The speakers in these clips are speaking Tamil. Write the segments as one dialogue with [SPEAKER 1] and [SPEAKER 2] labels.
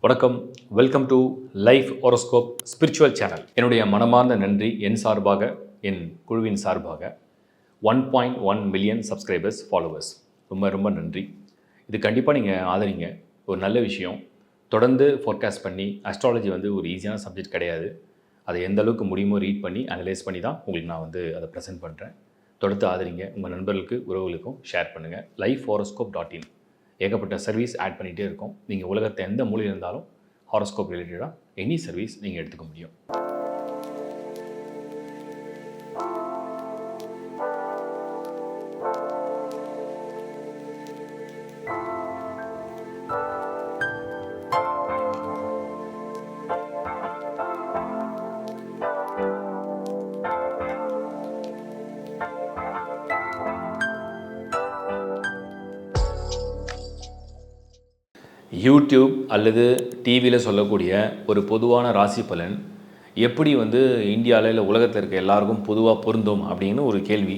[SPEAKER 1] வணக்கம். Welcome to life horoscope spiritual channel. என்னுடைய மனமார்ந்த நன்றி என் சார்பாக, என் குழுவின் சார்பாக 1.1 மில்லியன் சப்ஸ்கிரைபர்ஸ், ஃபாலோவர்ஸ். ரொம்ப ரொம்ப நன்றி. இது கண்டிப்பாக நீங்கள் ஆதரிங்க. ஒரு நல்ல விஷயம். தொடர்ந்து ஃபோர்காஸ்ட் பண்ணி, அஸ்ட்ராலஜி ஒரு ஈஸியான சப்ஜெக்ட் கிடையாது. அதை எந்த அளவுக்கு முடியுமோ ரீட் பண்ணி, அனலைஸ் பண்ணி தான் உங்களுக்கு நான் அதை ப்ரெசென்ட் பண்ணுறேன். தொடர்ந்து ஆதரிங்க. உங்கள் நண்பர்களுக்கு, உறவுகளுக்கும் ஷேர் பண்ணுங்கள். lifehoroscope.in ஏகப்பட்ட சர்வீஸ் ஆட் பண்ணிகிட்டே இருக்கோம். நீங்கள் உலகத்தை எந்த மூலையில் இருந்தாலும் ஹாரோஸ்கோப் ரிலேட்டடாக எனி சர்வீஸ் நீங்கள் எடுத்துக்க முடியும். யூடியூப் அல்லது டிவியில் சொல்லக்கூடிய ஒரு பொதுவான ராசி பலன் எப்படி இந்தியாவில் இல்லை உலகத்தில் இருக்க எல்லாருக்கும் பொதுவாக பொருந்தும் அப்படின்னு ஒரு கேள்வி.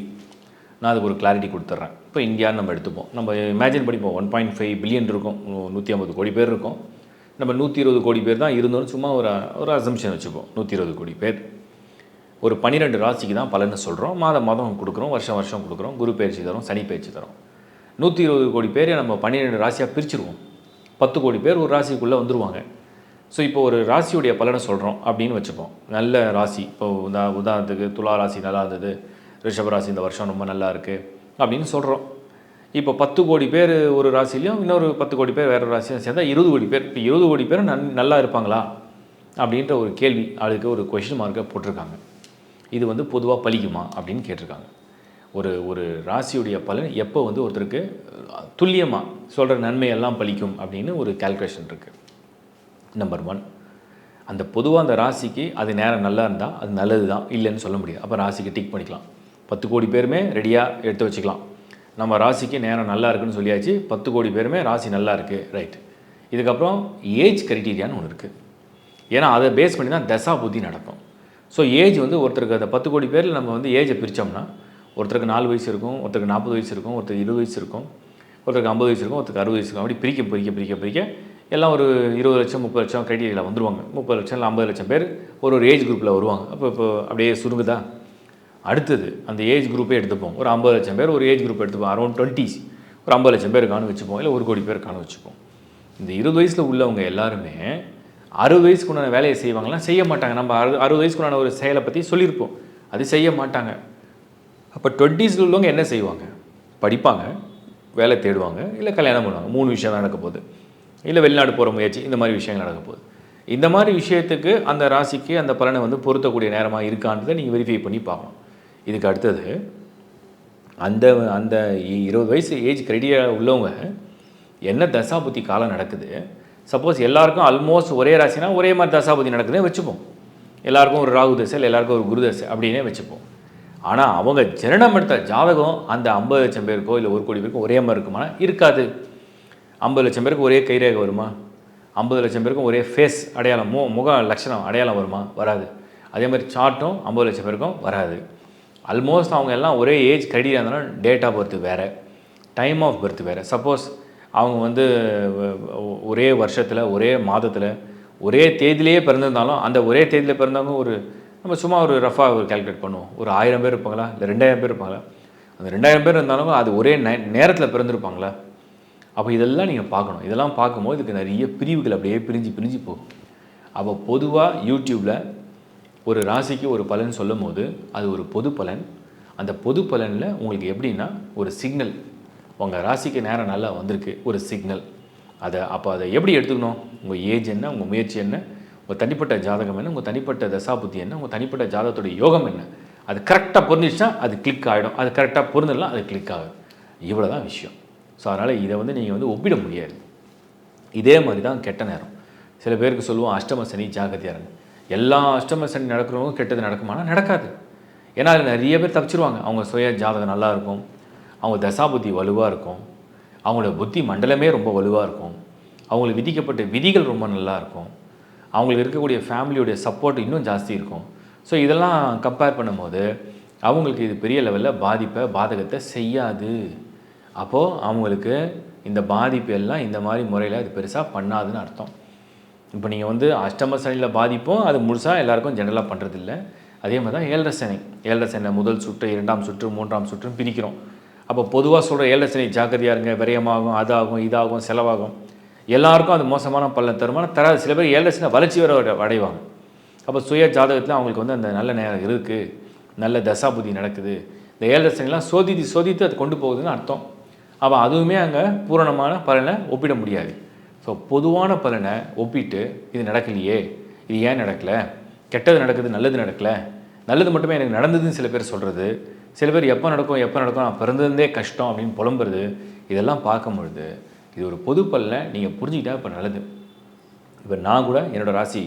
[SPEAKER 1] நான் அதுக்கு ஒரு கிளாரிட்டி கொடுத்துட்றேன். இப்போ இந்தியான்னு நம்ம எடுத்துப்போம். நம்ம இமேஜின் படிப்போம். 1.5 பில்லியன் இருக்கும், 150 கோடி பேர் இருக்கும். நம்ம 120 கோடி பேர் தான் இருந்தோம்னு சும்மா ஒரு அசம்ஷன் வச்சுப்போம். 120 கோடி பேர். ஒரு 12 ராசிக்கு தான் பலன்னு சொல்கிறோம். மாதம் கொடுக்குறோம், வருஷம் கொடுக்குறோம். குரு பயிற்சி தரோம், சனி பயிற்சி தரோம். 120 கோடி பேரை நம்ம 12 ராசியாக பிரிச்சுருவோம். 10 கோடி பேர் ஒரு ராசிக்குள்ளே வந்துடுவாங்க. ஸோ இப்போ ஒரு ராசியுடைய பலனை சொல்கிறோம் அப்படின்னு வச்சுப்போம். நல்ல ராசி, இப்போ உதாரணத்துக்கு துலா ராசி நல்லா இருந்தது, ரிஷப ராசி இந்த வருஷம் ரொம்ப நல்லா இருக்குது அப்படின்னு சொல்கிறோம். இப்போ 10 கோடி பேர் ஒரு ராசிலையும் இன்னொரு 10 கோடி பேர் வேறு ராசியும் சேர்ந்தா 20 கோடி பேர். இப்போ 20 கோடி பேர் நல்லா இருப்பாங்களா அப்படின்ற ஒரு கேள்வி, அதுக்கு ஒரு கொஷின் மார்க்கை போட்டிருக்காங்க. இது பொதுவாக பலிக்குமா அப்படின்னு கேட்டிருக்காங்க. ஒரு ராசியுடைய பலன் எப்போ ஒருத்தருக்கு துல்லியமாக சொல்கிற நன்மையெல்லாம் பலிக்கும் அப்படின்னு ஒரு கால்குலேஷன் இருக்குது. நம்பர் 1, அந்த பொதுவாக அந்த ராசிக்கு அது நேரம் நல்லா இருந்தால் அது நல்லது தான், இல்லைன்னு சொல்ல முடியாது. அப்போ ராசிக்கு டிக் பண்ணிக்கலாம். 10 கோடி பேருமே ரெடியாக எடுத்து வச்சுக்கலாம். நம்ம ராசிக்கு நேரம் நல்லா இருக்குதுன்னு சொல்லியாச்சு. 10 கோடி பேருமே ராசி நல்லா இருக்குது, ரைட். இதுக்கப்புறம் ஏஜ் கிரைட்டீரியான்னு ஒன்று இருக்குது. ஏன்னா அதை பேஸ் பண்ணி தான் தசா புத்தி நடக்கும். ஸோ ஏஜ் ஒருத்தருக்கு அந்த 10 கோடி பேரில் நம்ம ஏஜை பிரித்தோம்னா ஒருத்தருக்கு 4 வயசு இருக்கும், ஒருத்தருக்கு 40 வயசு இருக்கும், ஒருத்தருக்கு 20 வயசு இருக்கும், ஒருத்தருக்கு 50 வயசு இருக்கும், ஒருத்தருக்கு 60 வயசு இருக்கும். அப்படி பிரிக்க எல்லாம் ஒரு 20 லட்சம் 30 லட்சம் கிரைட்டீரியாவில் வந்துடுவாங்க. 30 லட்சம் இல்லை 50 லட்சம் பேர் ஒரு ஏஜ் குரூப்பில் வருவாங்க. இப்போ அப்படியே சுருங்குதா. அடுத்தது அந்த ஏஜ் குரூப்பே எடுத்துப்போம். ஒரு 50 லட்சம் பேர் ஒரு ஏஜ் குரூப் எடுத்துப்போம். அரௌண்ட் 20s ஒரு 50 லட்சம் பேர் இருக்கான்னு வச்சுப்போம், இல்லை 1 கோடி பேர் இருக்கான்னு வச்சுப்போம். இந்த 20 வயசில் உள்ளவங்க எல்லாருமே 60 வயசுக்கு உண்டான வேலையை செய்வாங்களாம், செய்ய மாட்டாங்க. நம்ம 60 வயசுக்கு உண்டான ஒரு செயலை பற்றி சொல்லியிருப்போம், அது செய்ய மாட்டாங்க. அப்போ 20s உள்ளவங்க என்ன செய்வாங்க? படிப்பாங்க, வேலை தேடுவாங்க, இல்லை கல்யாணம் பண்ணுவாங்க. 3 விஷயம் நடக்க போகுது. இல்லை வெளிநாடு போகிற முயற்சி, இந்த மாதிரி விஷயங்கள் நடக்க போகுது. இந்த மாதிரி விஷயத்துக்கு அந்த ராசிக்கு அந்த பலனை பொருத்தக்கூடிய நேரமாக இருக்கான்றதை நீங்கள் வெரிஃபை பண்ணி பார்க்கணும். இதுக்கு அடுத்தது அந்த அந்த 20 வயசு ஏஜ் கிரைட்டீரியா உள்ளவங்க என்ன தசாபுத்தி காலம் நடக்குது. சப்போஸ் எல்லாருக்கும் ஆல்மோஸ்ட் ஒரே ராசினா ஒரே மாதிரி தசாபுத்தி நடக்குதுன்னு வச்சுப்போம். எல்லாருக்கும் ஒரு ராகு தசை, இல்லை எல்லாருக்கும் ஒரு குரு தசை அப்படின்னே வச்சுப்போம். ஆனால் அவங்க ஜனனம் எடுத்த ஜாதகம் அந்த 50 லட்சம் பேருக்கோ இல்லை 1 கோடி பேருக்கோ ஒரே மாதிரி இருக்குமா? இருக்காது. 50 லட்சம் பேருக்கு ஒரே கைரேகை வருமா? 50 லட்சம் பேருக்கும் ஒரே ஃபேஸ் அடையாளம், முக லட்சணம் அடையாளம் வருமா? வராது. அதே மாதிரி சார்ட்டும் 50 லட்சம் பேருக்கும் வராது. ஆல்மோஸ்ட் அவங்க எல்லாம் ஒரே ஏஜ் கிரைட்டீரியா இருந்தாலும் டேட் ஆஃப் பர்த் வேறு, டைம் ஆஃப் பர்த் வேறு. சப்போஸ் அவங்க ஒரே வருஷத்தில் ஒரே மாதத்தில் ஒரே தேதியிலேயே பிறந்திருந்தாலும் அந்த ஒரே தேதியில் பிறந்தவங்க நம்ம சும்மா ஒரு ரஃபாக கால்குலேட் பண்ணுவோம். ஒரு 1000 பேர் இருப்பாங்களா, இல்லை 2000 பேர் இருப்பாங்களா? அந்த 2000 பேர் இருந்தாலும் அது ஒரே நேரத்தில் பிறந்திருப்பாங்களா? அப்போ இதெல்லாம் நீங்கள் பார்க்கணும். இதெல்லாம் பார்க்கும்போது இதுக்கு நிறைய பிரிவுகள் அப்படியே பிரிஞ்சு போகும். அப்போ பொதுவாக யூடியூப்பில் ஒரு ராசிக்கு ஒரு பலன் சொல்லும் போது அது ஒரு பொது பலன். அந்த பொது பலனில் உங்களுக்கு எப்படின்னா ஒரு சிக்னல், உங்கள் ராசிக்கு நேரம் நல்லா வந்திருக்கு, ஒரு சிக்னல். அப்போ அதை எப்படி எடுத்துக்கணும்? உங்கள் ஏஜ் என்ன, உங்கள் முயற்சி என்ன, உங்கள் தனிப்பட்ட ஜாதகம் என்ன, உங்கள் தனிப்பட்ட தசாபுத்தி என்ன, உங்கள் தனிப்பட்ட ஜாதகத்துடைய யோகம் என்ன, அது கரெக்டாக பொருந்துச்சுன்னா அது கிளிக் ஆகிடும். அது கரெக்டாக பொருந்தலாம், அது கிளிக் ஆகும். இவ்வளோ தான் விஷயம். ஸோ அதனால் இதை நீங்கள் ஒப்பிட முடியாது. இதே மாதிரி தான் கெட்ட நேரம். சில பேருக்கு சொல்லுவோம் அஷ்டம சனி ஜாகிரதையாருங்க. எல்லா அஷ்டம சனி நடக்கிறவங்க கெட்டது நடக்குமானா நடக்காது. ஏன்னா அதில் நிறைய பேர் தப்பிச்சிருவாங்க. அவங்க சுய ஜாதகம் நல்லா இருக்கும், அவங்க தசாபுத்தி வலுவாக இருக்கும், அவங்களோட புத்தி மண்டலமே ரொம்ப வலுவாக இருக்கும், அவங்களுக்கு விதிக்கப்பட்ட விதிகள் ரொம்ப நல்லா இருக்கும், அவங்களுக்கு இருக்கக்கூடிய ஃபேமிலியோடைய சப்போர்ட் இன்னும் ஜாஸ்தி இருக்கும். ஸோ இதெல்லாம் கம்பேர் பண்ணும்போது அவங்களுக்கு இது பெரிய லெவலில் பாதகத்தை செய்யாது. அப்போது அவங்களுக்கு இந்த பாதிப்பு எல்லாம் இந்த மாதிரி முறையில் அது பெருசாக பண்ணாதுன்னு அர்த்தம். இப்போ நீங்கள் வந்து அஷ்டம சனியில் பாதிப்பும் அது முழுசாக எல்லாருக்கும் ஜென்ரலாக பண்ணுறதில்ல. அதே மாதிரி தான் ஏழரை சனி முதல் சுற்று, 2ஆம் சுற்று, 3ஆம் சுற்றுன்னு பிரிக்கிறோம். அப்போ பொதுவாக சொல்கிற ஏழரை சனி ஜாக்கிரதையாக இருங்க, விரயமாகும், அதாகும், இதாகும், செலவாகும், எல்லாருக்கும் அது மோசமான பலன் தருமான தராது. சில பேர் ஏழரை சனி வளர்ச்சி வர அடைவாங்க. அப்போ சுய ஜாதகத்தில் அவங்களுக்கு வந்து அந்த நல்ல நேரம் இருக்குது, நல்ல தசாபுதி நடக்குது. இந்த ஏழரை சனிலாம் சோதித்து அது கொண்டு போகுதுன்னு அர்த்தம். அப்போ அதுவுமே அங்கே பூரணமான பலனை ஒப்பிட முடியாது. ஸோ பொதுவான பலனை ஒப்பிட்டு இது நடக்கலையே, இது ஏன் நடக்கலை, கெட்டது நடக்குது, நல்லது நடக்கலை, நல்லது மட்டுமே எனக்கு நடந்ததுன்னு சில பேர் சொல்கிறது, சில பேர் எப்போ நடக்கும் நான் பிறந்ததே கஷ்டம் அப்படின்னு புலம்புறது, இதெல்லாம் பார்க்கும்பொழுது இது ஒரு பொது பலனை நீங்கள் புரிஞ்சுக்கிட்டா இப்போ நல்லது. இப்போ நான் கூட என்னோடய ராசி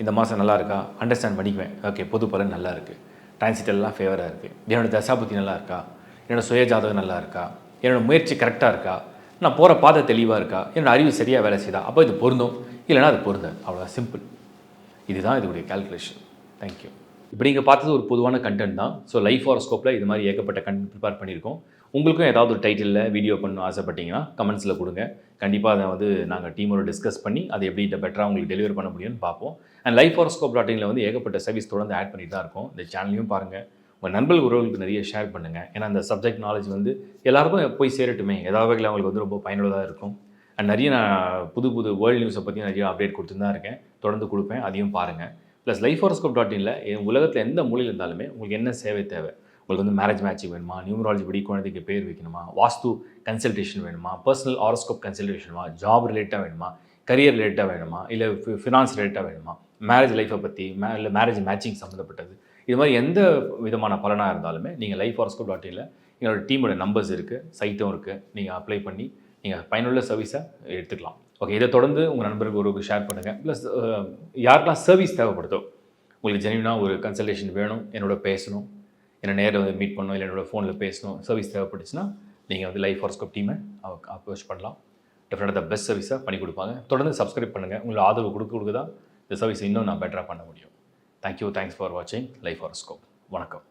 [SPEAKER 1] இந்த மாதம் நல்லா இருக்கா அண்டர்ஸ்டாண்ட் பண்ணிக்குவேன். ஓகே, பொது பலன் நல்லா இருக்குது, டிரான்சிட் எல்லாம் ஃபேவராக இருக்குது, என்னோடய தசாபுத்தி நல்லா இருக்கா, என்னோடய சுய ஜாதகம் நல்லா இருக்கா, என்னோடய முயற்சி கரெக்டாக இருக்கா, நான் போகிற பாதை தெளிவாக இருக்கா, என்னோடய அறிவு சரியாக வேலை செய்தா, அப்போ இது பொருந்தும், இல்லைனா அது பொருந்தாது. அவ்வளோதான், சிம்பிள். இதுதான் இதோடைய கால்குலேஷன். தேங்க்யூ. இப்போ நீங்கள் பார்த்தது ஒரு பொதுவான கண்டென்ட் தான். ஸோ லைஃப் ஹாரோஸ்கோப்பில் இது மாதிரி ஏகப்பட்ட கண்டென்ட் ப்ரிப்பேர் பண்ணியிருக்கோம். உங்களுக்கும் ஏதாவது ஒரு டைட்டிலில் வீடியோ பண்ணணும் ஆசைப்பட்டீங்கன்னா கமெண்ட்ஸில் கொடுங்க. கண்டிப்பாக அதை வந்து நாங்கள் டீமோட டிஸ்கஸ் பண்ணி அதை எப்படி பெட்டராக உங்களுக்கு டெலிவரி பண்ண முடியும்னு பார்ப்போம். அண்ட் லைஃப் ஹாரோஸ்கோப்.inல வந்து ஏகப்பட்ட சர்வீஸ் தொடர்ந்து ஆட் பண்ணிட்டு தான் இருக்கும். இந்த சேனலையும் பாருங்கள், உங்கள் நண்பர்கள் உறவுகளுக்கு நிறைய ஷேர் பண்ணுங்கள். ஏன்னா அந்த சப்ஜெக்ட் நாலேஜ் வந்து எல்லாருக்கும் போய் சேரட்டுமே, ஏதாவது வகையில் அவங்களுக்கு வந்து ரொம்ப பயனுள்ளதாக இருக்கும். அண்ட் நிறைய நான் புது வேர்ல்டு நியூஸை பற்றி நிறைய அப்டேட் கொடுத்துட்டு தான் இருக்கேன், தொடர்ந்து கொடுப்பேன், அதையும் பாருங்கள். ப்ளஸ் லைஃப் ஹாரோஸ்கோப்.inல உலகத்தில் எந்த மூலையில் இருந்தாலுமே உங்களுக்கு என்ன சேவை தேவை, உங்களுக்கு வந்து மேரேஜ் மேட்சிங் வேணுமா, நியூமராலஜி படி குழந்தைக்கு பேர் வைக்கணுமா, வாஸ்து கன்சல்டேஷன் வேணுமா, பர்சனல் ஹாரோஸ்கோப் கன்சல்டேஷன் வேணுமா, ஜாப் ரிலேட்டாக வேணுமா, கரியர் ரிலேட்டாக வேணுமா, இல்லை ஃபினான்ஸ் ரிலேட்டாக வேணுமா, மேரேஜ் லைஃப்பை பற்றி இல்லை மேரேஜ் மேட்சிங் சம்மந்தப்பட்டது, இது மாதிரி எந்த விதமான பலனாக இருந்தாலுமே நீங்கள் லைஃப் ஹாரோஸ்கோப்.inல எங்களோட டீமோட நம்பர்ஸ் இருக்குது, சைட்டும் இருக்குது, நீங்கள் அப்ளை பண்ணி நீங்கள் பயனுள்ள சர்வீஸை எடுத்துக்கலாம். ஓகே, இதை தொடர்ந்து உங்கள் நண்பருக்கு ஒருவருக்கு ஷேர் பண்ணுங்கள். ப்ளஸ் யாருக்கெல்லாம் சர்வீஸ் தேவைப்படுதோ, உங்களுக்கு ஜென்யூனாக ஒரு கன்சல்டேஷன் வேணும், என்னோட பேசணும், என்னை நேரில் வந்து மீட் பண்ணணும், இல்லை என்னோட ஃபோனில் பேசணும், சர்வீஸ் தேவைப்பட்டுச்சுன்னா நீங்கள் வந்து லைஃப் ஹாரோஸ்கோப் டீமை அப்ரோச் பண்ணலாம். டெஃபினட்டாக பெஸ்ட் சர்வீஸாக பண்ணி கொடுப்பாங்க. தொடர்ந்து சப்ஸ்கிரைப் பண்ணுங்கள். உங்களை ஆதரவு கொடுக்க தான் இந்த சர்வீஸ் இன்னும் நான் பெட்டராக பண்ண முடியும். தேங்க்யூ, தேங்க்ஸ் ஃபார் வாட்சிங் லைஃப் ஹாரோஸ்கோப். வணக்கம்.